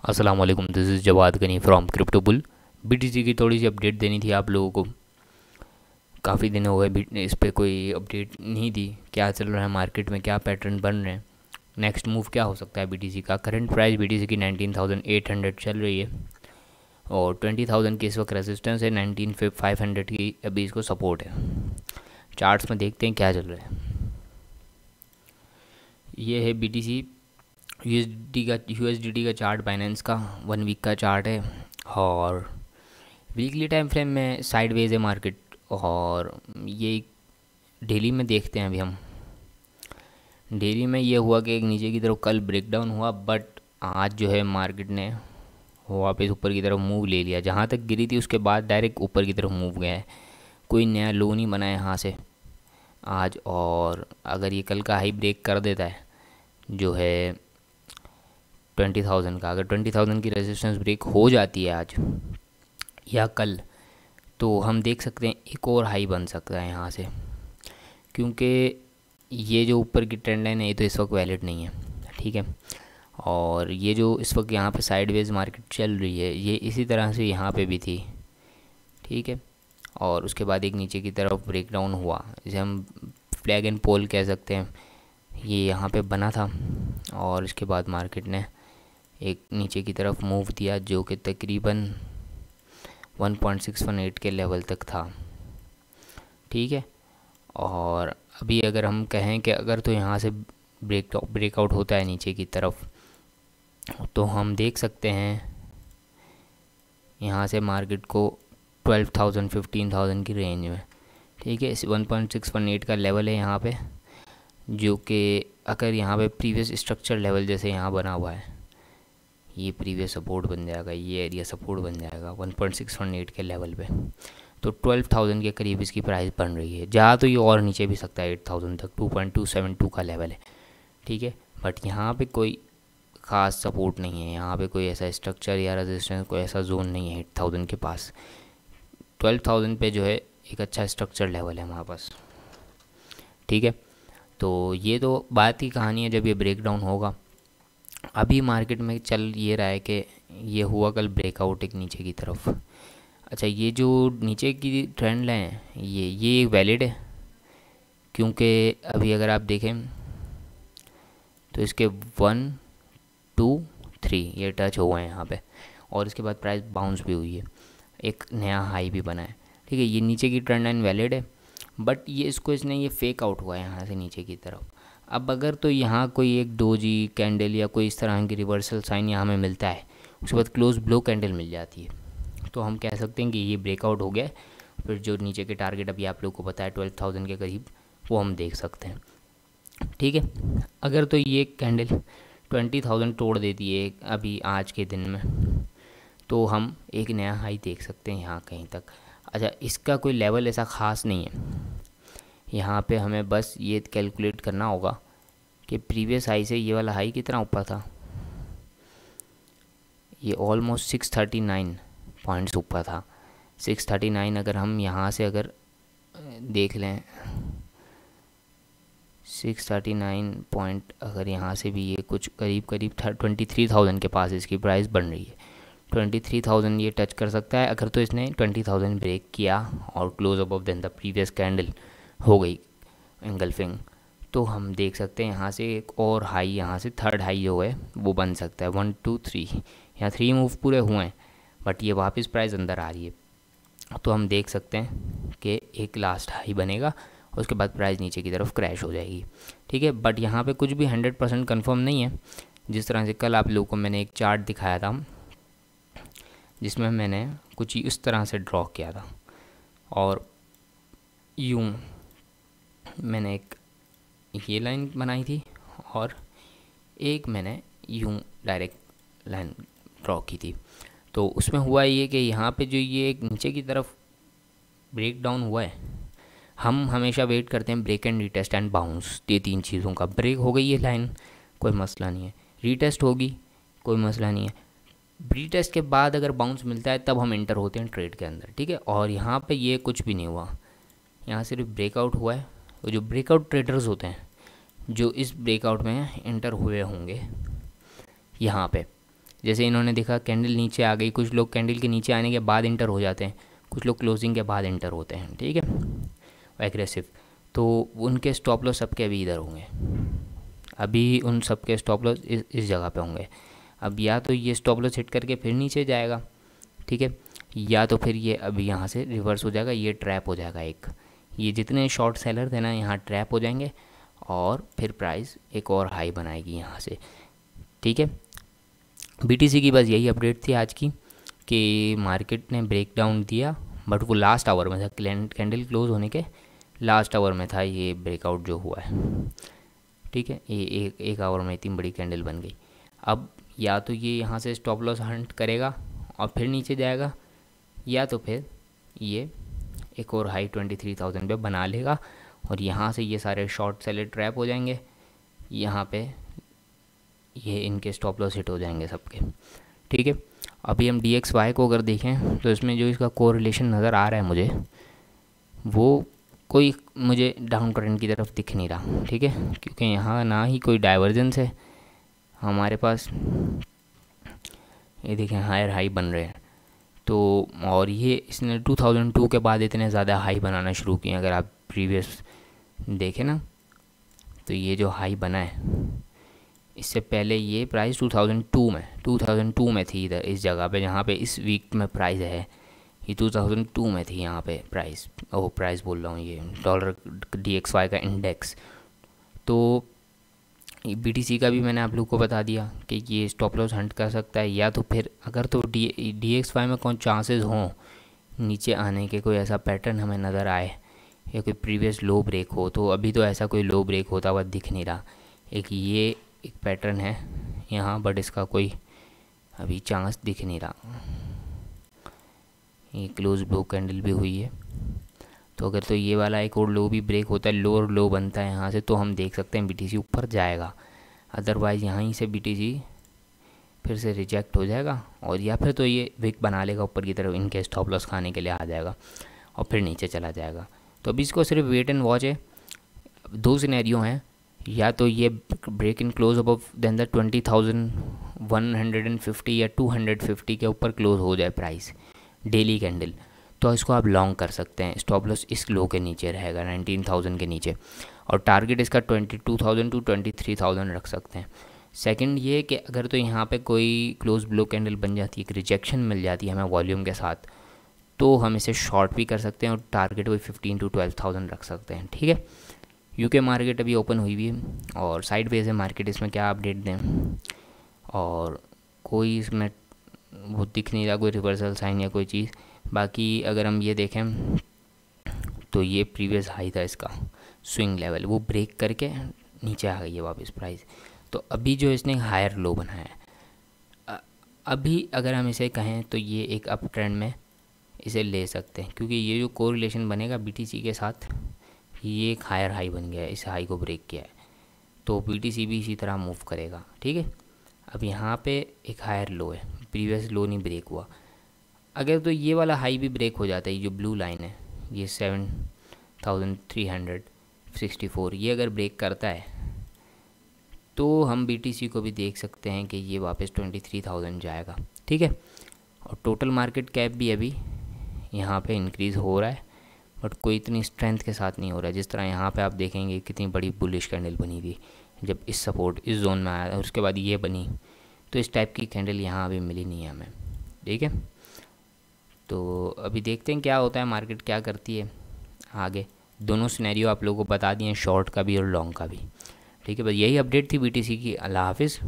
अस्सलाम वालेकुम, this is Jawad Ghani from crypto bull. BTC की थोड़ी सी अपडेट देनी थी आप लोगों को। काफ़ी दिन हो गए इस पे कोई अपडेट नहीं दी। क्या चल रहा है मार्केट में, क्या पैटर्न बन रहे हैं, नेक्स्ट मूव क्या हो सकता है बीटीसी का। करंट प्राइस बीटीसी की 19,800 चल रही है और 20,000 की इस वक्त रेजिस्टेंस है, 19,500 की अभी इसको सपोर्ट है। चार्ट्स में देखते हैं क्या चल रहा है। ये है बीटीसी यूएसडीटी का चार्ट, बाइनेंस का 1 वीक का चार्ट है। और वीकली टाइम फ्रेम में साइडवेज है मार्केट। और ये डेली में देखते हैं अभी हम। डेली में ये हुआ कि एक नीचे की तरफ कल ब्रेकडाउन हुआ, बट आज जो है मार्केट ने वापस ऊपर की तरफ मूव ले लिया। जहाँ तक गिरी थी उसके बाद डायरेक्ट ऊपर की तरफ मूव गया है। कोई नया लो नहीं बना है यहाँ से आज। और अगर ये कल का हाई ब्रेक कर देता है जो है 20,000 का, अगर 20,000 की रेजिस्टेंस ब्रेक हो जाती है आज या कल, तो हम देख सकते हैं एक और हाई बन सकता है यहाँ से। क्योंकि ये जो ऊपर की ट्रेंड लाइन है ये तो इस वक्त वैलिड नहीं है, ठीक है। और ये जो इस वक्त यहाँ पे साइडवेज मार्केट चल रही है ये इसी तरह से यहाँ पे भी थी, ठीक है। और उसके बाद एक नीचे की तरफ ब्रेकडाउन हुआ, जिसे हम फ्लैग एंड पोल कह सकते हैं। ये यहाँ पे बना था और इसके बाद मार्केट ने एक नीचे की तरफ मूव दिया जो कि तकरीबन 1.618 के लेवल तक था, ठीक है। और अभी अगर हम कहें कि अगर तो यहाँ से ब्रेकआउट होता है नीचे की तरफ, तो हम देख सकते हैं यहाँ से मार्केट को 12,000 15,000 की रेंज में, ठीक है। इस 1.618 का लेवल है यहाँ पे, जो कि अगर यहाँ पे प्रीवियस स्ट्रक्चर लेवल जैसे यहाँ बना हुआ है, ये प्रीवियस सपोर्ट बन जाएगा, ये एरिया सपोर्ट बन जाएगा 1.618 के लेवल पे। तो 12,000 के करीब इसकी प्राइस बन रही है। जहाँ तो ये और नीचे भी सकता है 8,000 तक, 2.272 का लेवल है, ठीक है। बट यहाँ पे कोई ख़ास सपोर्ट नहीं है, यहाँ पे कोई ऐसा स्ट्रक्चर या रेजिस्टेंस, कोई ऐसा जोन नहीं है 8,000 के पास। 12,000 पे जो है एक अच्छा स्ट्रक्चर लेवल है हमारे पास, ठीक है। तो ये तो बात की कहानी है जब ये ब्रेकडाउन होगा। अभी मार्केट में चल ये रहा है कि ये हुआ कल ब्रेकआउट एक नीचे की तरफ। अच्छा, ये जो नीचे की ट्रेंड लाइन है ये वैलिड है, क्योंकि अभी अगर आप देखें तो इसके 1 2 3 ये टच हुए हैं यहाँ पे। और इसके बाद प्राइस बाउंस भी हुई है, एक नया हाई भी बना है, ठीक है। ये नीचे की ट्रेंड लाइन वैलिड है, बट ये इसने फेक आउट हुआ है यहाँ से नीचे की तरफ। अब अगर तो यहाँ कोई एक डोजी कैंडल या कोई इस तरह की रिवर्सल साइन यहाँ में मिलता है, उसके बाद क्लोज ब्लो कैंडल मिल जाती है, तो हम कह सकते हैं कि ये ब्रेकआउट हो गया है। फिर जो नीचे के टारगेट अभी आप लोग को पता है 12,000 के करीब, वो हम देख सकते हैं, ठीक है। अगर तो ये कैंडल 20,000 तोड़ देती है अभी आज के दिन में, तो हम एक नया हाई देख सकते हैं यहाँ कहीं तक। अच्छा, इसका कोई लेवल ऐसा ख़ास नहीं है। यहाँ पे हमें बस ये कैलकुलेट करना होगा कि प्रीवियस हाई से ये वाला हाई कितना ऊपर था। ये ऑलमोस्ट 639 पॉइंट्स ऊपर था। 639 अगर हम यहाँ से अगर देख लें, 639 पॉइंट अगर यहाँ से भी ये कुछ करीब 23,000 के पास इसकी प्राइस बन रही है। 23,000 ये टच कर सकता है अगर तो इसने 20,000 ब्रेक किया और close above then the previous candle हो गई एंगल्फिंग, तो हम देख सकते हैं यहाँ से एक और हाई, यहाँ से थर्ड हाई जो है वो बन सकता है। 1 2 3 यहाँ 3 मूव पूरे हुए हैं, बट ये वापस प्राइस अंदर आ रही है, तो हम देख सकते हैं कि एक लास्ट हाई बनेगा, उसके बाद प्राइस नीचे की तरफ क्रैश हो जाएगी, ठीक है। बट यहाँ पे कुछ भी 100% कन्फर्म नहीं है। जिस तरह से कल आप लोगों को मैंने एक चार्ट दिखाया था जिसमें मैंने कुछ इस तरह से ड्रॉ किया था, और यूँ मैंने एक ये लाइन बनाई थी और एक मैंने यूँ डायरेक्ट लाइन ड्रॉ की थी। तो उसमें हुआ ये कि यहाँ पे जो ये एक नीचे की तरफ ब्रेक डाउन हुआ है, हम हमेशा वेट करते हैं break and retest and bounce, ये 3 चीज़ों का। ब्रेक हो गई ये लाइन, कोई मसला नहीं है। रीटेस्ट होगी, कोई मसला नहीं है। रीटेस्ट के बाद अगर बाउंस मिलता है तब हम इंटर होते हैं ट्रेड के अंदर, ठीक है। और यहाँ पे ये कुछ भी नहीं हुआ, यहाँ सिर्फ ब्रेकआउट हुआ है। वो जो ब्रेकआउट ट्रेडर्स होते हैं जो इस ब्रेकआउट में इंटर हुए होंगे यहाँ पे, जैसे इन्होंने देखा कैंडल नीचे आ गई, कुछ लोग कैंडल के नीचे आने के बाद इंटर हो जाते हैं, कुछ लोग क्लोजिंग के बाद इंटर होते हैं, ठीक है, एग्रेसिव। तो उनके स्टॉप लॉस सबके अभी इधर होंगे, अभी उन सबके स्टॉप लॉस इस जगह पे होंगे। अब या तो ये स्टॉप लॉस हिट करके फिर नीचे जाएगा, ठीक है, या तो फिर ये अभी यहाँ से रिवर्स हो जाएगा, ये ट्रैप हो जाएगा एक, ये जितने शॉर्ट सेलर थे ना यहाँ ट्रैप हो जाएंगे और फिर प्राइस एक और हाई बनाएगी यहाँ से, ठीक है। बीटीसी की बस यही अपडेट थी आज की कि मार्केट ने ब्रेक डाउन दिया, बट वो लास्ट आवर में था, कैंडल क्लोज होने के लास्ट आवर में था ये ब्रेकआउट जो हुआ है, ठीक है। ये एक आवर में इतनी बड़ी कैंडल बन गई। अब या तो ये यहाँ से स्टॉप लॉस हंट करेगा और फिर नीचे जाएगा, या तो फिर ये एक और हाई 23,000 पे बना लेगा और यहाँ से ये सारे शॉर्ट सेलर ट्रैप हो जाएंगे, यहाँ पे ये इनके स्टॉप लॉस हिट हो जाएंगे सबके, ठीक है। अभी हम DXY को अगर देखें तो इसमें जो इसका कोरिलेशन नज़र आ रहा है मुझे, वो कोई मुझे डाउन ट्रेंड की तरफ दिख नहीं रहा, ठीक है, क्योंकि यहाँ ना ही कोई डाइवर्जेंस है हमारे पास, ये देखें हायर हाई बन रहे हैं। तो और ये इसने 2002 के बाद इतने ज़्यादा हाई बनाना शुरू किए, अगर आप प्रीवियस देखें ना तो ये जो हाई बना है इससे पहले ये प्राइस 2002 में थी, इधर इस जगह पे जहाँ पे इस वीक में प्राइस है, ये 2002 में थी यहाँ पे प्राइस, प्राइस बोल रहा हूँ, ये डॉलर DXY का इंडेक्स। तो BTC का भी मैंने आप लोग को बता दिया कि ये स्टॉप लॉस हंट कर सकता है, या तो फिर अगर तो DXY में कौन चांसेस हों नीचे आने के, कोई ऐसा पैटर्न हमें नज़र आए या कोई प्रीवियस लो ब्रेक हो, तो अभी तो ऐसा कोई लो ब्रेक होता हुआ दिख नहीं रहा। ये एक पैटर्न है यहाँ, बट इसका कोई अभी चांस दिख नहीं रहा। ये क्लोज ब्लो कैंडल भी हुई है, तो अगर तो ये वाला एक और लो भी ब्रेक होता है, लो और लो बनता है यहाँ से, तो हम देख सकते हैं BTC ऊपर जाएगा। अदरवाइज़ यहीं से BTC फिर से रिजेक्ट हो जाएगा, और या फिर तो ये विक बना लेगा ऊपर की तरफ, इनके स्टॉप लॉस खाने के लिए आ जाएगा और फिर नीचे चला जाएगा। तो अभी इसको सिर्फ वेट एंड वॉच है। दो सिनेरियो हैं, या तो ये break in close above then the 20,150 या 250 के ऊपर क्लोज हो जाए प्राइस डेली कैंडल, तो इसको आप लॉन्ग कर सकते हैं। स्टॉप लॉस इस लो के नीचे रहेगा 19,000 के नीचे, और टारगेट इसका 22,000 टू 23,000 रख सकते हैं। सेकंड ये कि अगर तो यहाँ पे कोई क्लोज ब्लो कैंडल बन जाती है, एक रिजेक्शन मिल जाती है हमें वॉल्यूम के साथ, तो हम इसे शॉर्ट भी कर सकते हैं और टारगेट वही 15 टू 12,000 रख सकते हैं, ठीक है। UK मार्केट अभी ओपन हुई हुई है और साइड वेज है मार्केट, इसमें क्या अपडेट दें, और कोई इसमें वो दिख नहीं रहा कोई रिवर्सल साइन या कोई चीज़। बाकी अगर हम ये देखें तो ये प्रीवियस हाई था इसका स्विंग लेवल, वो ब्रेक करके नीचे आ गई है वापस प्राइस। तो अभी जो इसने हायर लो बनाया है, अभी अगर हम इसे कहें तो ये एक अप ट्रेंड में इसे ले सकते हैं, क्योंकि ये जो कोरिलेशन बनेगा BTC के साथ, ये एक हायर हाई बन गया है, इस हाई को ब्रेक किया है, तो BTC भी इसी तरह मूव करेगा, ठीक है। अब यहाँ पे एक हायर लो है, प्रीवियस लो नहीं ब्रेक हुआ, अगर तो ये वाला हाई भी ब्रेक हो जाता है, ये जो ब्लू लाइन है ये 7,364, ये अगर ब्रेक करता है तो हम BTC को भी देख सकते हैं कि ये वापस 23,000 जाएगा, ठीक है। और टोटल मार्केट कैप भी अभी यहाँ पे इंक्रीज़ हो रहा है, बट कोई इतनी स्ट्रेंथ के साथ नहीं हो रहा है। जिस तरह यहाँ पे आप देखेंगे कितनी बड़ी बुलिश कैंडल बनी थी जब इस सपोर्ट इस जोन में आया और उसके बाद ये बनी, तो इस टाइप की कैंडल यहाँ अभी मिली नहीं है हमें, ठीक है। तो अभी देखते हैं क्या होता है, मार्केट क्या करती है आगे। दोनों सिनेरियो आप लोगों को बता दिए, शॉर्ट का भी और लॉन्ग का भी, ठीक है। बस यही अपडेट थी BTC की। अल्लाह हाफिज़।